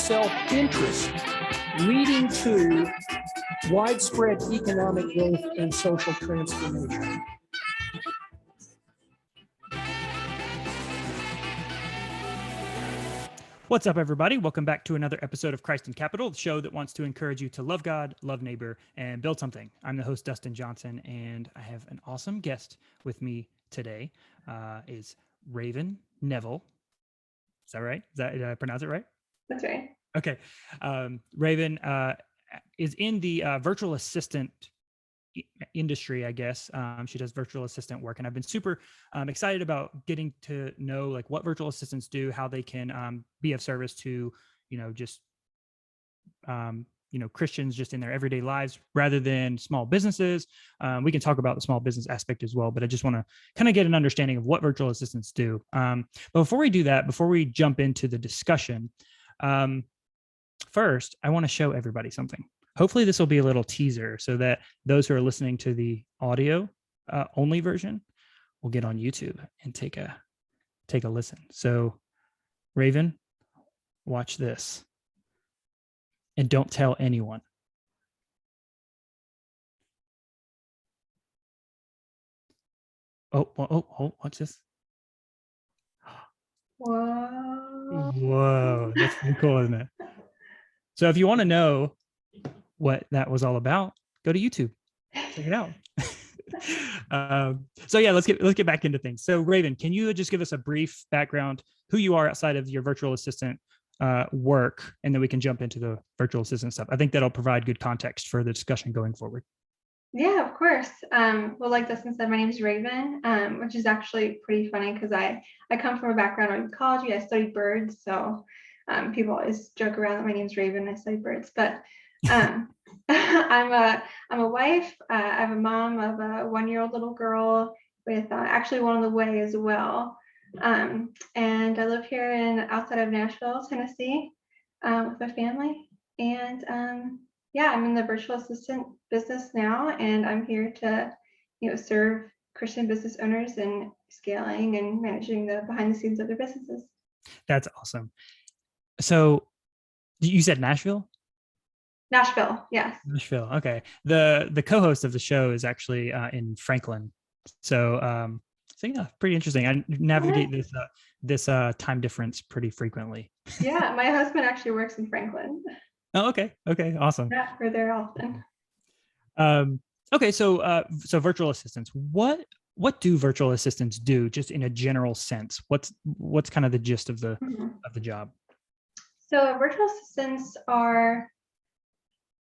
self-interest, leading to widespread economic growth and social transformation. What's up, everybody? Welcome back to another episode of Christ in Capital, the show that wants to encourage you to love God, love neighbor, and build something. I'm the host, Dustin Johnson, and I have an awesome guest with me today. Is Ravyn Neville. Is that right? Did I pronounce it right? That's right. Okay. Ravyn is in the virtual assistant industry, I guess. She does virtual assistant work, and I've been super excited about getting to know like what virtual assistants do, how they can be of service to, just Christians just in their everyday lives rather than small businesses. We can talk about the small business aspect as well, but I just want to kind of get an understanding of what virtual assistants do. But before we do that, before we jump into the discussion, first, I want to show everybody something. Hopefully this will be a little teaser so that those who are listening to the audio only version will get on YouTube and take a listen. So Ravyn, watch this. And don't tell anyone. Oh, watch this. Whoa, that's pretty cool, isn't it? So if you want to know what that was all about, go to YouTube, check it out. So yeah, let's get back into things. So Ravyn, can you just give us a brief background, who you are outside of your virtual assistant work, and then we can jump into the virtual assistant stuff. I think that'll provide good context for the discussion going forward. Yeah, of course. Well, like Dustin said, my name is Ravyn, which is actually pretty funny because I come from a background in ecology. I studied birds, so people always joke around that my name is Ravyn. I study birds, but I'm a wife. I have a mom of a 1-year-old little girl with actually one on the way as well. And I live here outside of Nashville, Tennessee, with my family. And I'm in the virtual assistant business now, and I'm here to, serve Christian business owners in scaling and managing the behind the scenes of their businesses. That's awesome. So you said Nashville? Nashville, yes. Nashville. Okay. The co-host of the show is actually in Franklin. So yeah, pretty interesting. I navigate this time difference pretty frequently. Yeah, my husband actually works in Franklin. Oh, okay. Okay, awesome. Yeah, we're there often. Okay, so virtual assistants. What do virtual assistants do, just in a general sense? What's kind of the gist of the job? So virtual assistants are,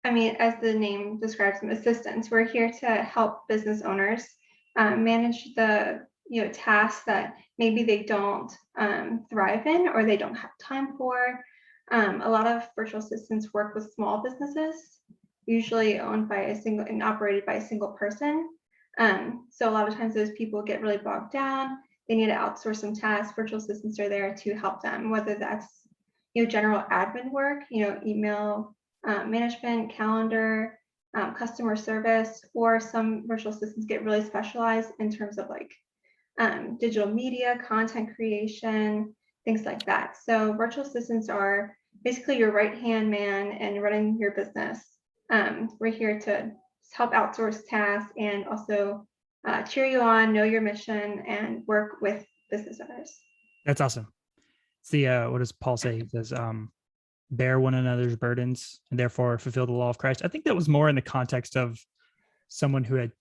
as the name describes them, assistants. We're here to help business owners manage the tasks that maybe they don't thrive in or they don't have time for. A lot of virtual assistants work with small businesses, usually owned by and operated by a single person. So a lot of times those people get really bogged down. They need to outsource some tasks. Virtual assistants are there to help them, whether that's general admin work, email management, calendar, customer service, or some virtual assistants get really specialized in terms of like digital media, content creation, things like that. So virtual assistants are basically your right-hand man in running your business. We're here to help outsource tasks and also cheer you on, know your mission, and work with business owners. That's awesome. It's the what does Paul say? He says, bear one another's burdens and therefore fulfill the law of Christ. I think that was more in the context of someone who had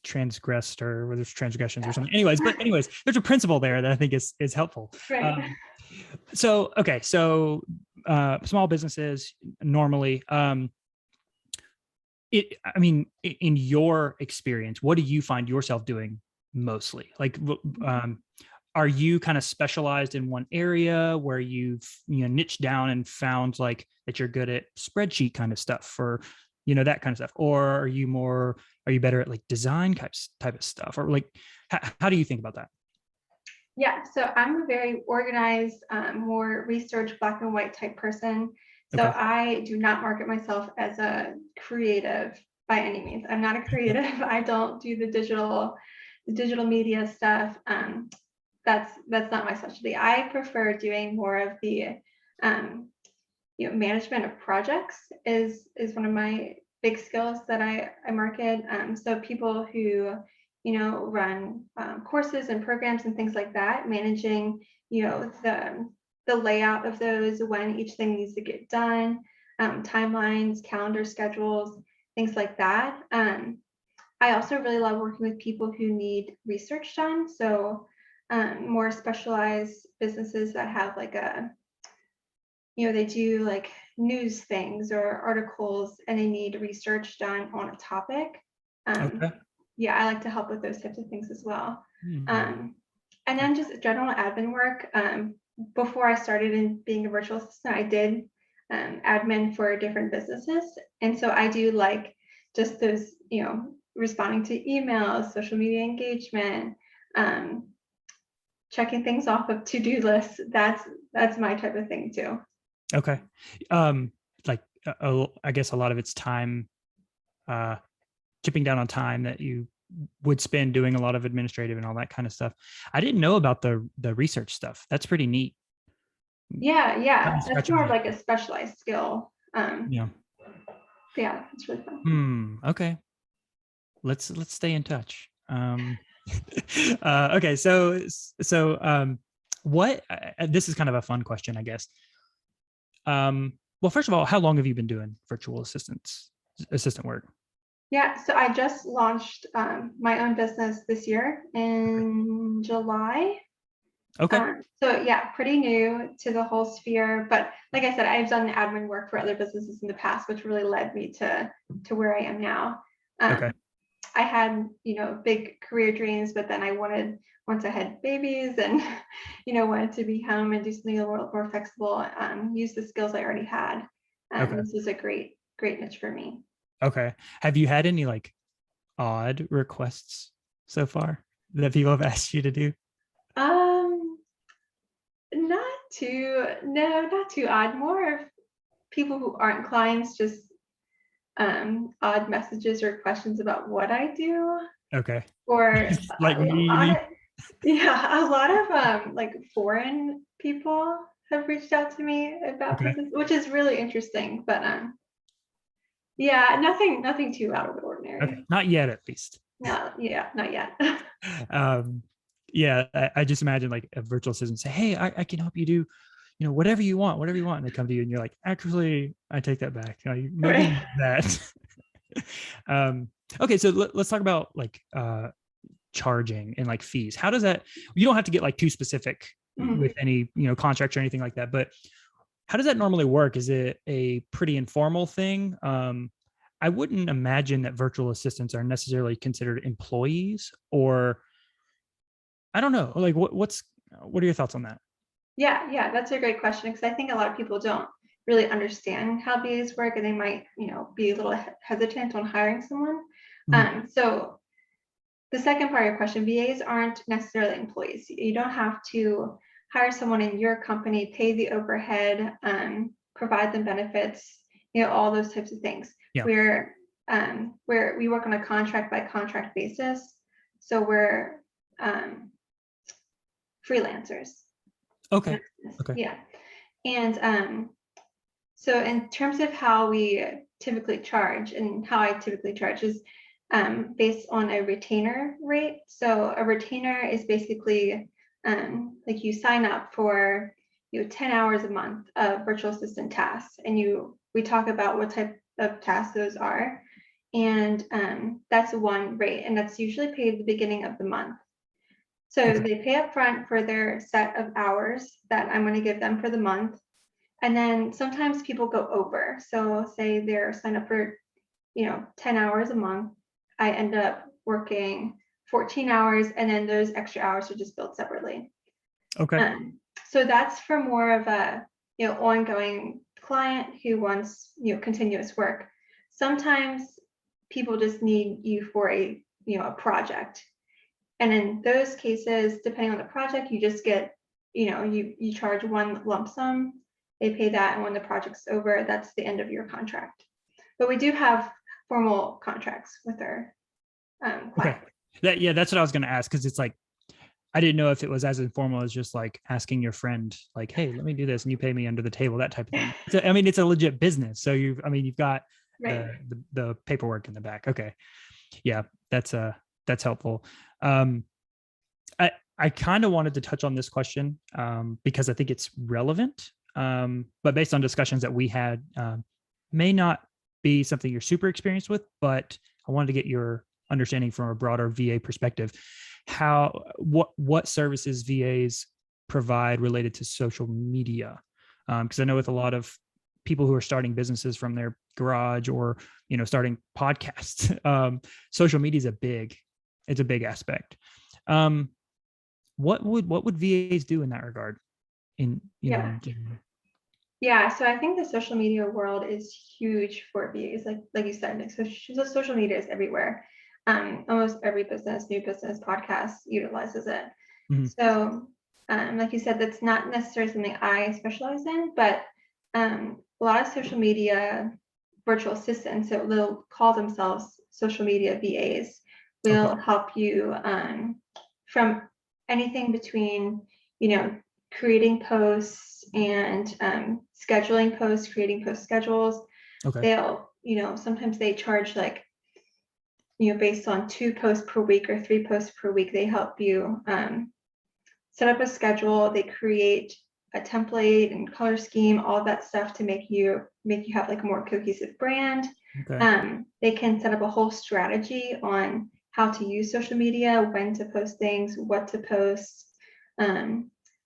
transgressed or whether there's transgressions or something. Anyways, there's a principle there that I think is helpful. Right. So small businesses normally, in your experience, what do you find yourself doing mostly? Like, are you kind of specialized in one area where you've niched down and found like that you're good at spreadsheet kind of stuff, or that kind of stuff, or are you better at like design type of stuff, or like how do you think about that? Yeah, so I'm a very organized, more research, black and white type person. So okay. I do not market myself as a creative by any means. I'm not a creative. I don't do the digital media stuff. That's not my specialty. I prefer doing more of the management of projects is one of my big skills that I market. So people who, run courses and programs and things like that, managing, the layout of those, when each thing needs to get done, timelines, calendar schedules, things like that. I also really love working with people who need research done. So more specialized businesses that have like they do like news things or articles and they need research done on a topic. Okay. Yeah, I like to help with those types of things as well. Mhm. And then just general admin work. Before I started in being a virtual assistant, I did admin for different businesses. And so I do like just those, responding to emails, social media engagement, checking things off of to-do lists. That's my type of thing too. Okay. Like, I guess a lot of it's time, chipping down on time that you would spend doing a lot of administrative and all that kind of stuff. I didn't know about the research stuff. That's pretty neat. Yeah, I'm that's scratching more of my like a specialized skill. Yeah. Yeah, it's really fun. Okay. Let's stay in touch. Okay. So what? This is kind of a fun question, I guess. Well, first of all, how long have you been doing virtual assistant work? Yeah, so I just launched my own business this year in July. Okay. So yeah, pretty new to the whole sphere. But like I said, I've done admin work for other businesses in the past, which really led me to where I am now. Okay. I had, big career dreams, but then once I had babies and, wanted to be home and do something a little more flexible, use the skills I already had. Okay. This was a great niche for me. Okay. Have you had any like odd requests so far that people have asked you to do? Not too odd. More of people who aren't clients, just odd messages or questions about what I do. Okay. Or Like a lot me. of, yeah, a lot of like foreign people have reached out to me about Okay. business, which is really interesting. But yeah, nothing too out of the ordinary. Okay. Not yet, at least. No, yeah, not yet. Yeah, I just imagine like a virtual assistant say, "Hey, I can help you do, whatever you want, And they come to you and you're like, "Actually, I take that back. Maybe Right. that." Okay, so let's talk about like charging and like fees. How does that? You don't have to get like too specific with any contracts or anything like that, but how does that normally work? Is it a pretty informal thing? I wouldn't imagine that virtual assistants are necessarily considered employees, or I don't know. Like what are your thoughts on that? Yeah, that's a great question because I think a lot of people don't really understand how VAs work and they might, be a little hesitant on hiring someone. So the second part of your question, VAs aren't necessarily employees. You don't have to hire someone in your company, pay the overhead, provide them benefits, all those types of things. Yeah. Where we work on a contract by contract basis. So we're freelancers. Okay. Okay. Yeah. And so in terms of how we typically charge and how I typically charge is based on a retainer rate. So a retainer is basically like you sign up for 10 hours a month of virtual assistant tasks, and we talk about what type of tasks those are, and that's one rate, and that's usually paid at the beginning of the month. So they pay up front for their set of hours that I'm going to give them for the month. And then sometimes people go over. So say they're signed up for, 10 hours a month. I end up working 14 hours, and then those extra hours are just billed separately. Okay. So that's for more of a, ongoing client who wants, continuous work. Sometimes people just need you for a project. And in those cases, depending on the project, you just get, you charge one lump sum, they pay that, and when the project's over, that's the end of your contract. But we do have formal contracts with our clients. Okay. That's what I was going to ask, because it's like, I didn't know if it was as informal as just like asking your friend, like, hey, let me do this and you pay me under the table, that type of thing. So, I mean, it's a legit business. So you've got Right. the paperwork in the back. Okay. Yeah, that's helpful. I kind of wanted to touch on this question because I think it's relevant. But based on discussions that we had, may not be something you're super experienced with, but I wanted to get your understanding from a broader VA perspective. What services VAs provide related to social media? Because I know with a lot of people who are starting businesses from their garage or starting podcasts, social media is it's a big aspect. What would VAs do in that regard? In Yeah. Yeah, so I think the social media world is huge for VAs. Like you said, social media is everywhere. Almost every new business podcast utilizes it. Mhm. So, like you said, that's not necessarily something I specialize in, but a lot of social media virtual assistants, so they'll call themselves social media VAs, will Okay. help you from anything between, creating posts and scheduling posts, creating post schedules. Okay. They'll, sometimes they charge like, based on 2 posts per week or 3 posts per week. They help you set up a schedule. They create a template and color scheme, all of that stuff to make you have like a more cohesive brand. Okay. They can set up a whole strategy on how to use social media, when to post things, what to post.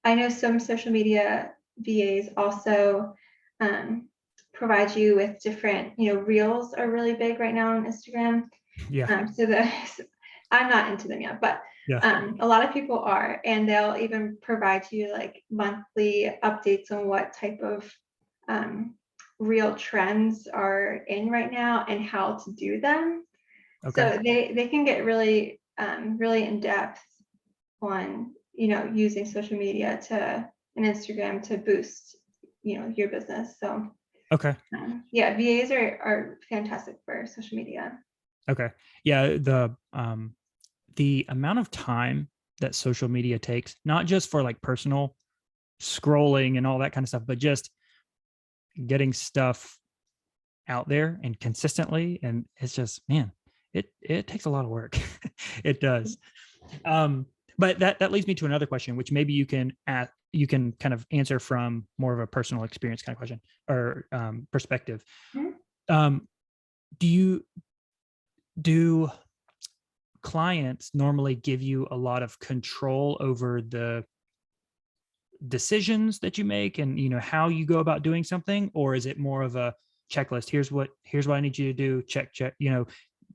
I know some social media VAs also provide you with different, reels are really big right now on Instagram. Yeah. I'm not into them yet, but Yeah. a lot of people are, and they'll even provide you like monthly updates on what type of real trends are in right now and how to do them. Okay. So they can get really really in depth on using social media and Instagram to boost your business. So Okay. yeah, VAs are fantastic for social media. Okay. Yeah. The amount of time that social media takes, not just for like personal scrolling and all that kind of stuff, but just getting stuff out there and consistently. And it's just, man, it takes a lot of work. It does. But that leads me to another question, which maybe you can kind of answer from more of a personal experience kind of question or perspective. Mhm. Do clients normally give you a lot of control over the decisions that you make and how you go about doing something, or is it more of a checklist? Here's what I need you to do, check,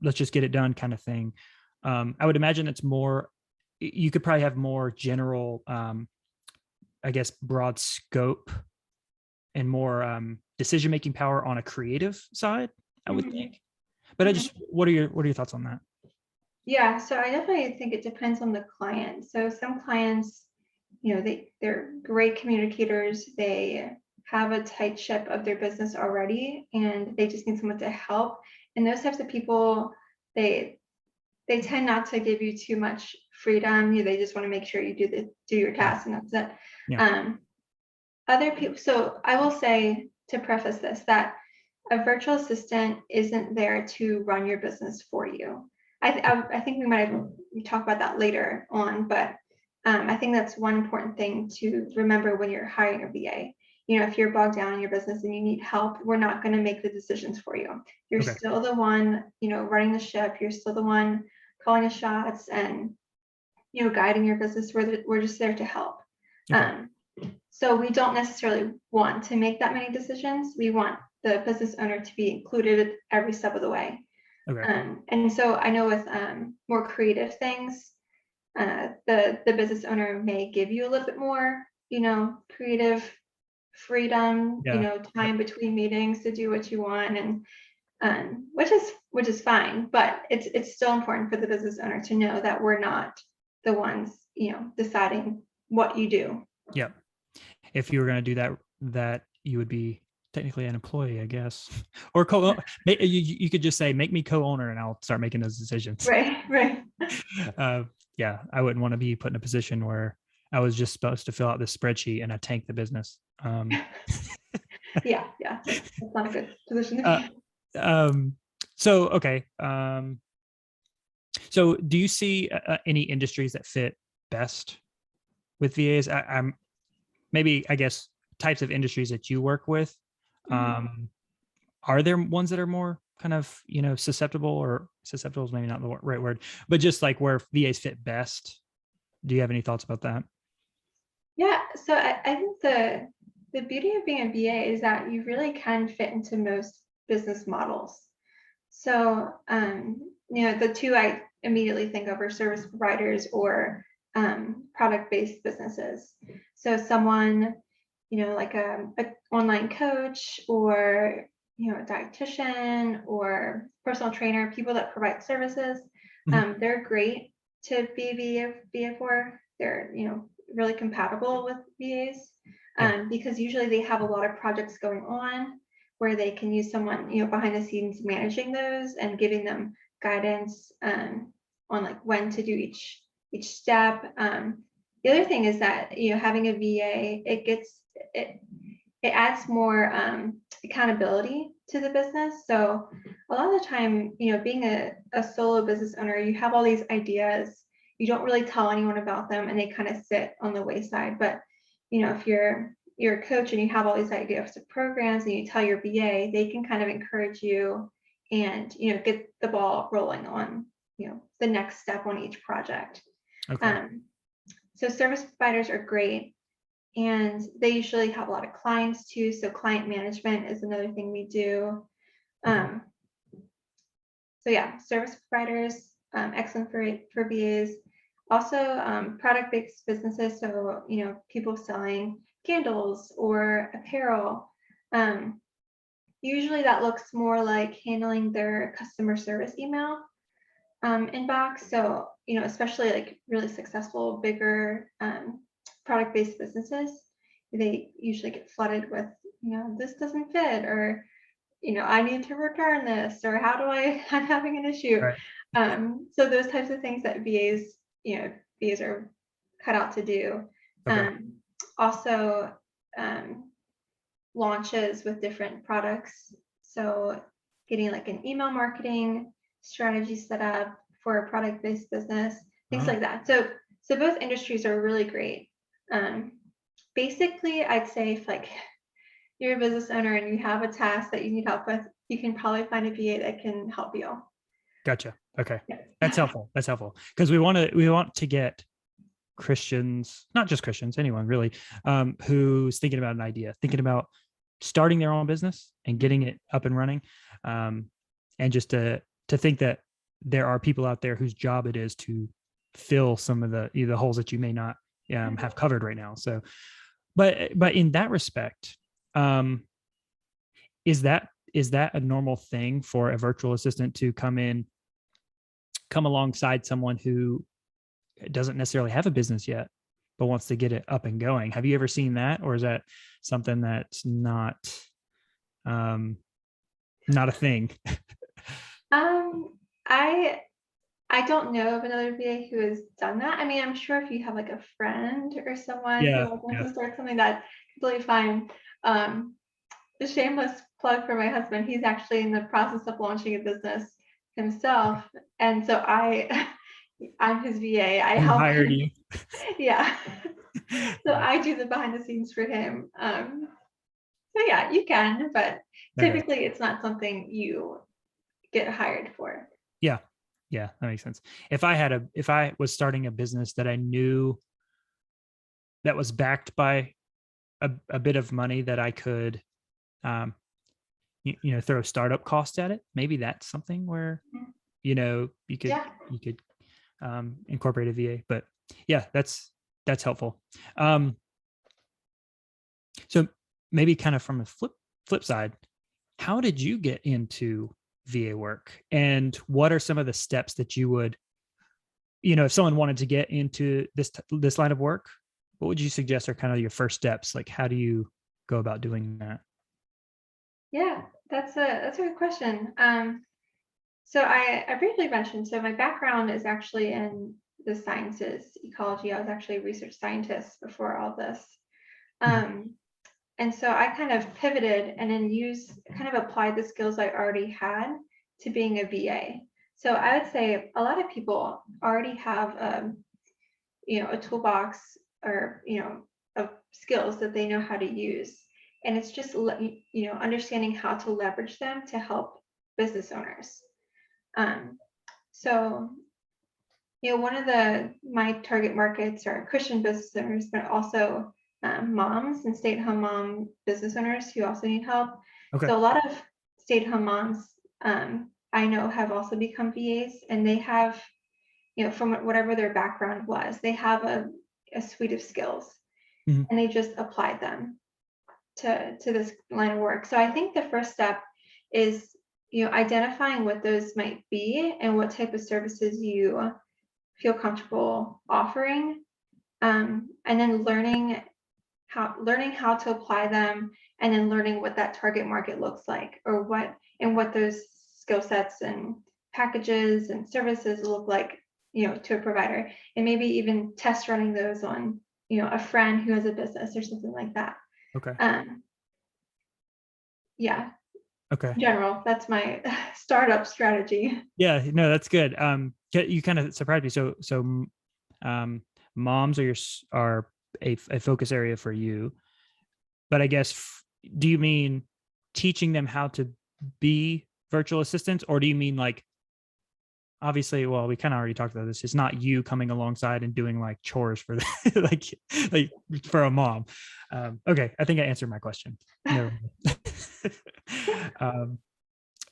let's just get it done kind of thing? I would imagine it's more, you could probably have more general I guess broad scope and more decision making power on a creative side, I would think. But what are your thoughts on that? Yeah, so I definitely think it depends on the client. So some clients, they're great communicators. They have a tight ship of their business already, and they just need someone to help. And those types of people, they tend not to give you too much freedom. They just want to make sure you do your task, and that's it. Yeah. Other people. So I will say, to preface this, that a virtual assistant isn't there to run your business for you. I think we might talk about that later on, but I think that's one important thing to remember when you're hiring a VA. If you're bogged down in your business and you need help, we're not going to make the decisions for you. You're Okay. still the one, running the ship. You're still the one calling the shots and, guiding your business. We're just there to help. Okay. So we don't necessarily want to make that many decisions. We want the business owner to be included every step of the way. Okay. And so I know with more creative things, the business owner may give you a little bit more, creative freedom, Yeah. time between meetings to do what you want, and which is fine. But it's still important for the business owner to know that we're not the ones, deciding what you do. Yeah. If you were going to do that you would be technically an employee, I guess, or you could just say, make me co-owner and I'll start making those decisions. Right. Yeah, I wouldn't want to be put in a position where I was just supposed to fill out this spreadsheet and I tank the business. Yeah, that's not a good position to Uh, be in. so, okay. So do you see any industries that fit best with VAs? I'm maybe, I guess, types of industries that you work with. Mhm. Are there ones that are more kind of, susceptible, or susceptible is maybe not the right word, but just like where VAs fit best? Do you have any thoughts about that? Yeah, so I think the beauty of being a VA is that you really can fit into most business models. So, the two I immediately think of are service providers or product-based businesses. So someone, like a online coach or, a dietitian or personal trainer, people that provide services, Mhm. they're great to be VA for. They're, really compatible with VAs Yeah. because usually they have a lot of projects going on where they can use someone, behind the scenes managing those and giving them guidance on like when to do each step. The other thing is that having a VA, it adds more accountability to the business. So a lot of the time, being a solo business owner, you have all these ideas, you don't really tell anyone about them, and they kind of sit on the wayside. But if you're a coach and you have all these ideas of programs and you tell your VA, they can kind of encourage you and get the ball rolling on the next step on each project. Okay. So service providers are great, and they usually have a lot of clients too. So client management is another thing we do. Okay. So yeah, service providers, excellent for VAs. Also, product-based businesses. So people selling candles or apparel. Usually that looks more like handling their customer service email inbox. So especially like really successful, bigger product-based businesses, they usually get flooded with this doesn't fit, or I need to return this, or how do I'm having an issue. Right. So those types of things that VAs are cut out to do. Okay. Also, launches with different products. So getting like an email marketing strategy set up for a product-based business, things Oh, like that. So both industries are really great. Basically, I'd say if like you're a business owner and you have a task that you need help with, you can probably find a VA that can help you. gotcha. Okay. Yeah. That's helpful. That's helpful. Because we want to get Christians, not just Christians, anyone really, who's thinking about an idea, thinking about starting their own business and getting it up and running. And just to think that there are people out there whose job it is to fill some of the holes that you may not have covered right now. So, but in that respect, is that a normal thing for a virtual assistant to come alongside someone who doesn't necessarily have a business yet, but wants to get it up and going? Have you ever seen that, or is that something that's not a thing? I don't know of another VA who has done that. I mean, I'm sure if you have like a friend or someone who Yeah, like wants yeah. to start something, that's completely fine. The shameless plug for my husband, he's actually in the process of launching a business himself. And so I'm his VA. I He help hired him. you. Yeah. So I do the behind the scenes for him. So yeah, you can, but Okay. typically it's not something you get hired for. Yeah. Yeah, that makes sense. If I was starting a business that I knew that was backed by a bit of money that I could, throw startup costs at it, maybe that's something where, you could, Yeah. incorporate a VA. But yeah, that's helpful. So maybe kind of from a flip side, how did you get into VA work, and what are some of the steps that you would, if someone wanted to get into this line of work, what would you suggest are kind of your first steps? Like, how do you go about doing that? Yeah, that's a good question. So I briefly mentioned, so my background is actually in the sciences, ecology. I was actually a research scientist before all this. And so I kind of pivoted and then kind of applied the skills I already had to being a VA. So I would say a lot of people already have, a toolbox or, of skills that they know how to use. And it's just, understanding how to leverage them to help business owners. So, one of my target markets are Christian business owners, but also moms and stay-at-home mom business owners who also need help. Okay. So a lot of stay-at-home moms I know have also become VAs, and they have, from whatever their background was, they have a suite of skills, and they just applied them to this line of work. So I think the first step is, identifying what those might be and what type of services you feel comfortable offering, and then learning how to apply them, and then learning what that target market looks like, or what those skill sets and packages and services look like, to a provider, and maybe even test running those on, a friend who has a business or something like that. Okay. Yeah. Okay. In general, that's my startup strategy. Yeah, no, that's good. You kind of surprised me. So moms are a focus area for you, but I guess, do you mean teaching them how to be virtual assistants, or do you mean like, obviously, well, we kind of already talked about this. It's not you coming alongside and doing like chores for like for a mom. Okay, I think I answered my question. No.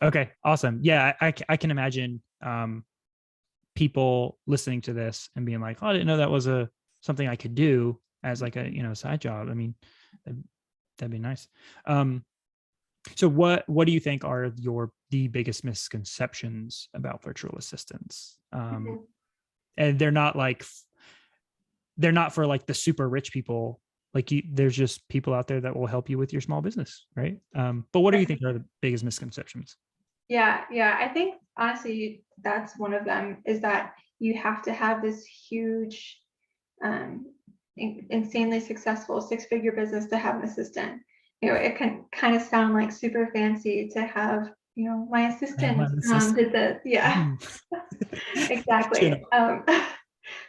Okay, awesome. Yeah, I can imagine people listening to this and being like, "Oh, I didn't know that was something I could do as like a side job." I mean, that'd be nice. So what do you think are the biggest misconceptions about virtual assistants? And they're not for like the super rich people. Like there's just people out there that will help you with your small business, right? But what do you think are the biggest misconceptions? Yeah, I think honestly that's one of them, is that you have to have this huge, insanely successful 6-figure business to have an assistant. It can kind of sound like super fancy to have, my assistant did this. Yeah, exactly.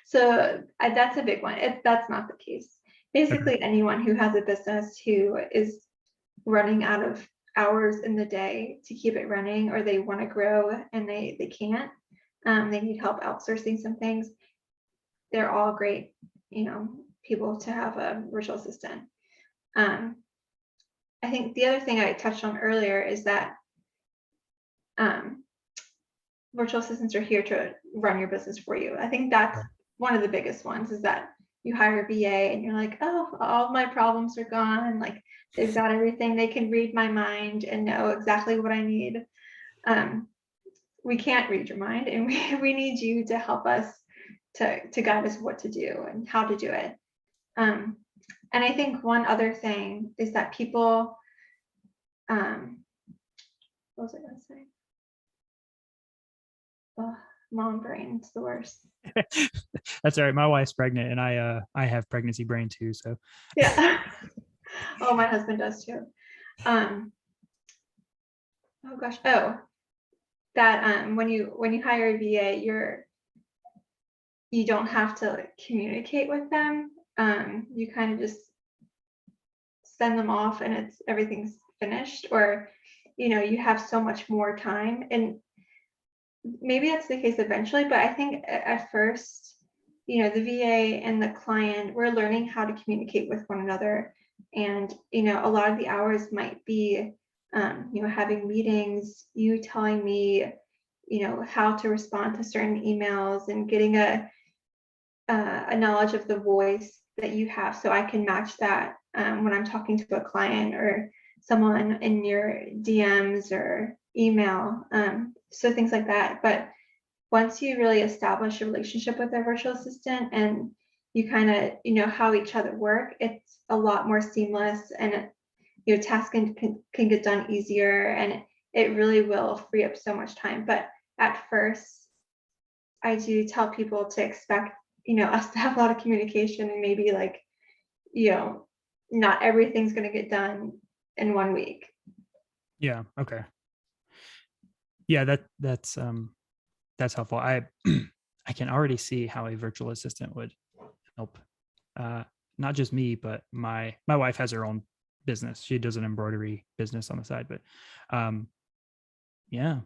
So that's a big one. That's not the case. Basically, anyone who has a business who is running out of hours in the day to keep it running, or they want to grow and they can't, they need help outsourcing some things, they're all great, people to have a virtual assistant. I think the other thing I touched on earlier is that virtual assistants are here to run your business for you. I think that's one of the biggest ones, is that you hire a VA and you're like, oh, all my problems are gone. Like, they've got everything. They can read my mind and know exactly what I need. We can't read your mind, and we need you to help us to guide us what to do and how to do it. And I think one other thing is that people, what was I going to say? Oh, mom brain, it's the worst. That's all right. My wife's pregnant, and I have pregnancy brain too. So yeah. Oh, my husband does too. Oh gosh. Oh, that when you hire a VA, you don't have to communicate with them. You kind of just send them off and everything's finished, or you have so much more time. And maybe that's the case eventually, but I think at first, the VA and the client, we're learning how to communicate with one another. And a lot of the hours might be having meetings, you telling me how to respond to certain emails, and getting a knowledge of the voice that you have, so I can match that when I'm talking to a client or someone in your DMs or email, so things like that. But once you really establish a relationship with a virtual assistant, and you kind of how each other work, it's a lot more seamless, and tasks can get done easier, and it really will free up so much time. But at first I do tell people to expect, us to have a lot of communication, and maybe like, not everything's going to get done in 1 week. Yeah. Okay. Yeah. That's helpful. I I can already see how a virtual assistant would help. Not just me, but my wife has her own business. She does an embroidery business on the side, but yeah.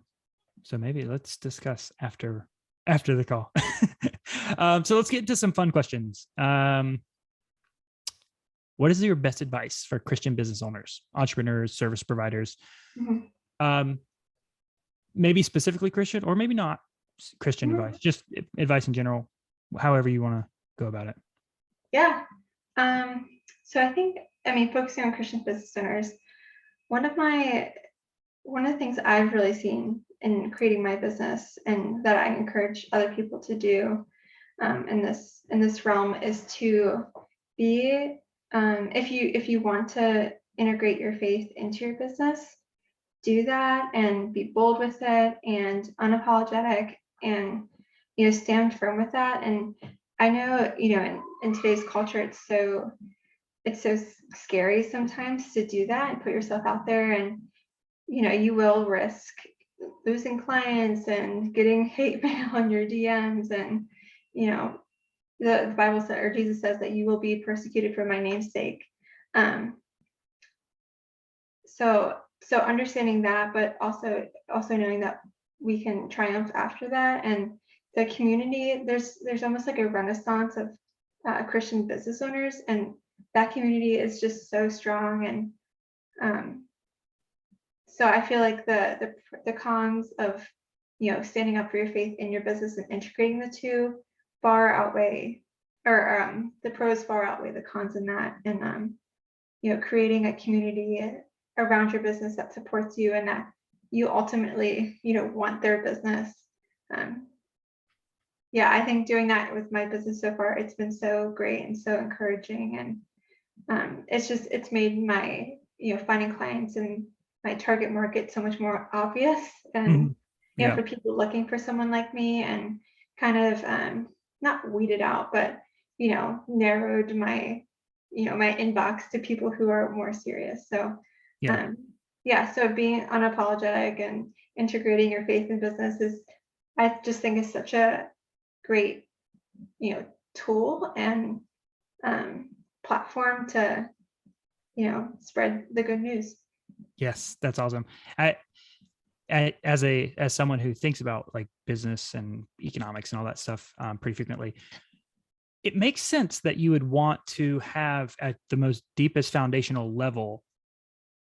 So maybe let's discuss after the call. So let's get into some fun questions. What is your best advice for Christian business owners, entrepreneurs, service providers? Mhm. Maybe specifically Christian, or maybe not Christian Mhm. advice, just advice in general, however you want to go about it. Yeah. So I think, focusing on Christian business owners, one of the things I've really seen in creating my business, and that I encourage other people to do, in this realm, is to be, if you want to integrate your faith into your business, do that and be bold with it and unapologetic, and stand firm with that. And I know, in today's culture, it's so scary sometimes to do that and put yourself out there, and you will risk losing clients and getting hate mail on your DMs, and the Bible says, or Jesus says, that you will be persecuted for my name's sake. Um, so understanding that, but also knowing that we can triumph after that. And the community, there's almost like a renaissance of Christian business owners, and that community is just so strong. And so I feel like the cons of standing up for your faith in your business and integrating the two far outweigh, or the pros far outweigh the cons in that. And creating a community around your business that supports you, and that you ultimately want their business. Yeah, I think doing that with my business so far, it's been so great and so encouraging. And it's made my finding clients in my target market so much more obvious. And Yeah. for people looking for someone like me, and kind of not weeded out, but narrowed my my inbox to people who are more serious. So Yeah. yeah, so being unapologetic and integrating your faith in business is, I just think, is such a great tool and platform to spread the good news. Yes, that's awesome. As someone who thinks about like business and economics and all that stuff pretty frequently, it makes sense that you would want to have at the most deepest foundational level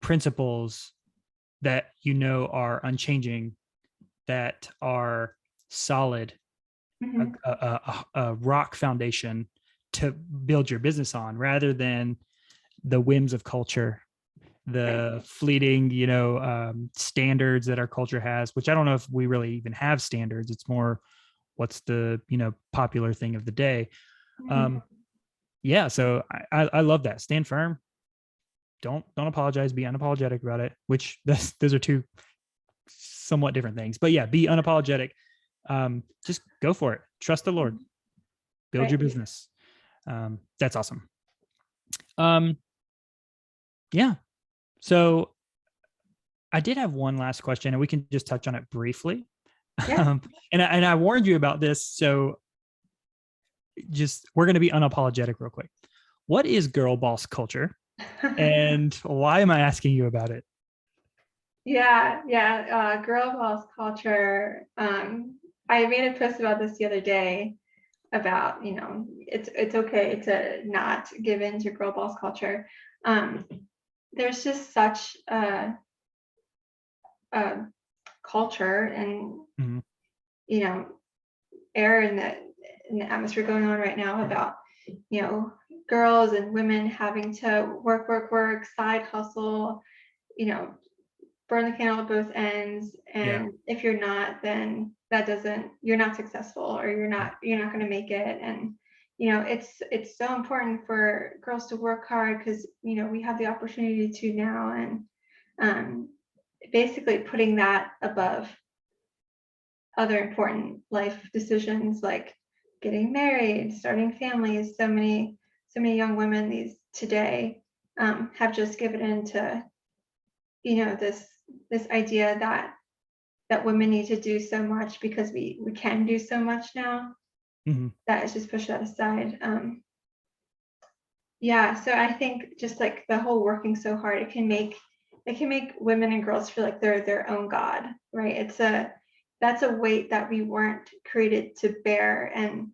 principles that are unchanging, that are solid, Mhm. a rock foundation to build your business on, rather than the whims of culture, the fleeting, standards that our culture has, which I don't know if we really even have standards. It's more what's the, popular thing of the day. Mhm. Yeah. So I love that. Stand firm. Don't apologize. Be unapologetic about it, which those are two somewhat different things, but yeah, be unapologetic. Just go for it. Trust the Lord, build your Right. business. That's awesome. Yeah. So I did have one last question, and we can just touch on it briefly. Yeah. And I warned you about this, so we're going to be unapologetic real quick. What is girl boss culture, and why am I asking you about it? Yeah. Girl boss culture. I made a post about this the other day, about it's okay to not give in to girl boss culture. There's just such a culture and Mhm. air in the atmosphere going on right now about girls and women having to work, side hustle, burn the candle at both ends. Yeah. And if you're not, then you're not successful, or you're not going to make it. And it's so important for girls to work hard, because we have the opportunity to now. And basically putting that above other important life decisions like getting married, starting families. So many young women today have just given in to, this idea that women need to do so much because we can do so much now. That is just push that aside. Yeah, so I think just like the whole working so hard, it can make women and girls feel like they're their own god, right? That's a weight that we weren't created to bear, and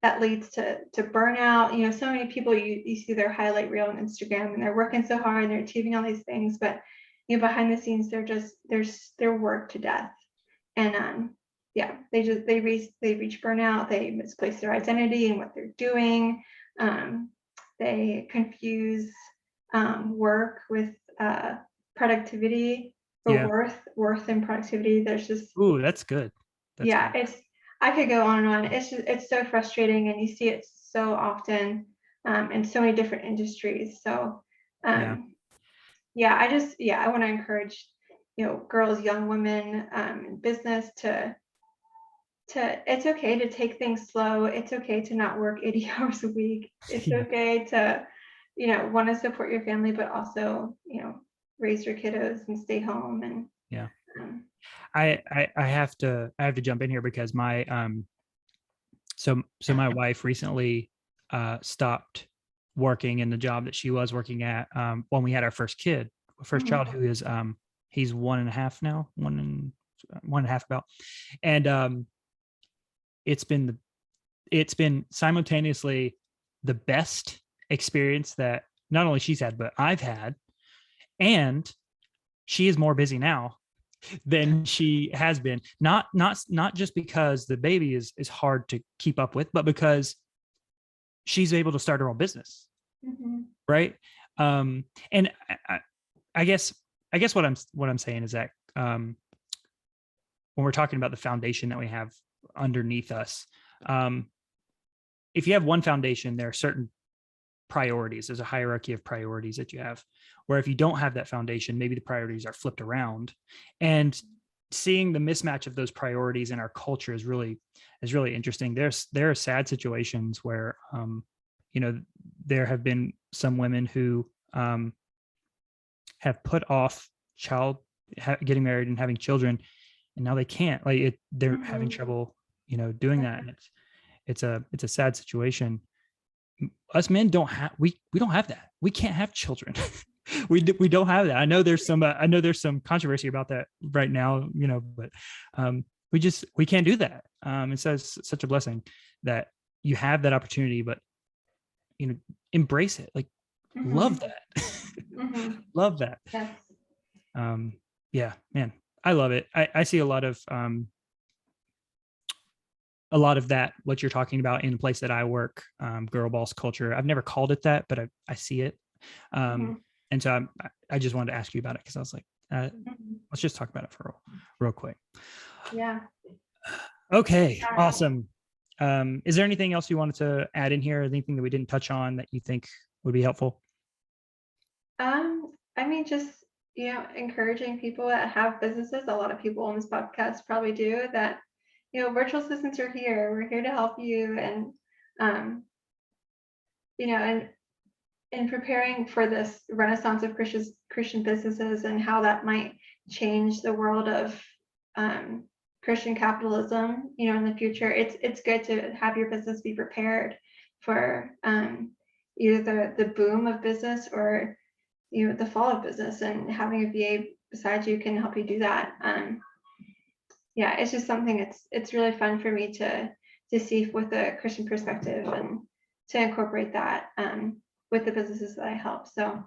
that leads to burnout. So many people, you see their highlight reel on Instagram, and they're working so hard and they're achieving all these things, but behind the scenes they're worked to death. And yeah, they reach burnout, they misplace their identity and what they're doing. They confuse work with productivity, or worth and productivity. There's just, ooh, that's good. Good. I could go on and on. It's so frustrating, and you see it so often in so many different industries. So I want to encourage girls, young women in business to it's okay to take things slow. It's okay to not work 80 hours a week. It's okay to want to support your family, but also raise your kiddos and stay home. And I have to jump in here because my so my wife recently stopped working in the job that she was working at when we had our first child, who is he's 1.5 now, 1.5 about. And it's been simultaneously the best experience that not only she's had, but I've had. And she is more busy now than she has been. Not just because the baby is hard to keep up with, but because she's able to start her own business. Right. And I guess what I'm saying is that when we're talking about the foundation that we have underneath us, if you have one foundation, there are certain priorities. There's a hierarchy of priorities that you have, where if you don't have that foundation, maybe the priorities are flipped around. And seeing the mismatch of those priorities in our culture is really interesting. There are sad situations where there have been some women who have put off getting married and having children, and now they can't. They're having trouble doing that. And it's a sad situation. Us men don't have we don't have that. We can't have children. we don't have that. I know there's some controversy about that right now, but we can't do that. And so it's such a blessing that you have that opportunity, but embrace it. Love that. Love that. Yes. Yeah, man, I love it. I see a lot of that, what you're talking about, in the place that I work, Girlboss culture. I've never called it that, but I see it. And so I just wanted to ask you about it because I was like, let's just talk about it for real quick. Yeah. Okay, awesome. Is there anything else you wanted to add in here? Anything that we didn't touch on that you think would be helpful? I mean, just, encouraging people that have businesses. A lot of people on this podcast probably do that. Virtual assistants are here. We're here to help you. And, and in preparing for this renaissance of Christian businesses and how that might change the world of Christian capitalism, in the future, it's good to have your business be prepared for either the boom of business or the fall of business, and having a VA beside you can help you do that. It's just something it's really fun for me to see with a Christian perspective and to incorporate that with the businesses that I help. So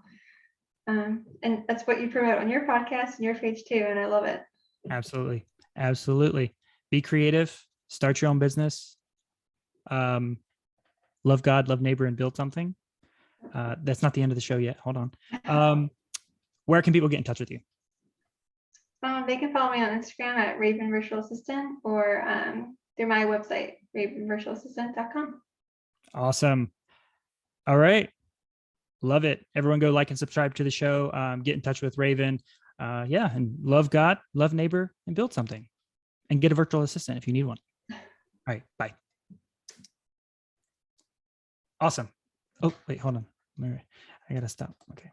and that's what you promote on your podcast and your page too, and I love it. Absolutely. Be creative, start your own business, love God, love neighbor, and build something. That's not the end of the show yet. Hold on. Where can people get in touch with you? They can follow me on Instagram at Ravyn Virtual Assistant, or through my website, ravynvirtualassistant.com. Awesome. All right. Love it. Everyone go like and subscribe to the show. Get in touch with Ravyn. And love God, love neighbor, and build something. and get a virtual assistant if you need one. All right, bye. Awesome. Oh, wait, hold on. I gotta stop. Okay.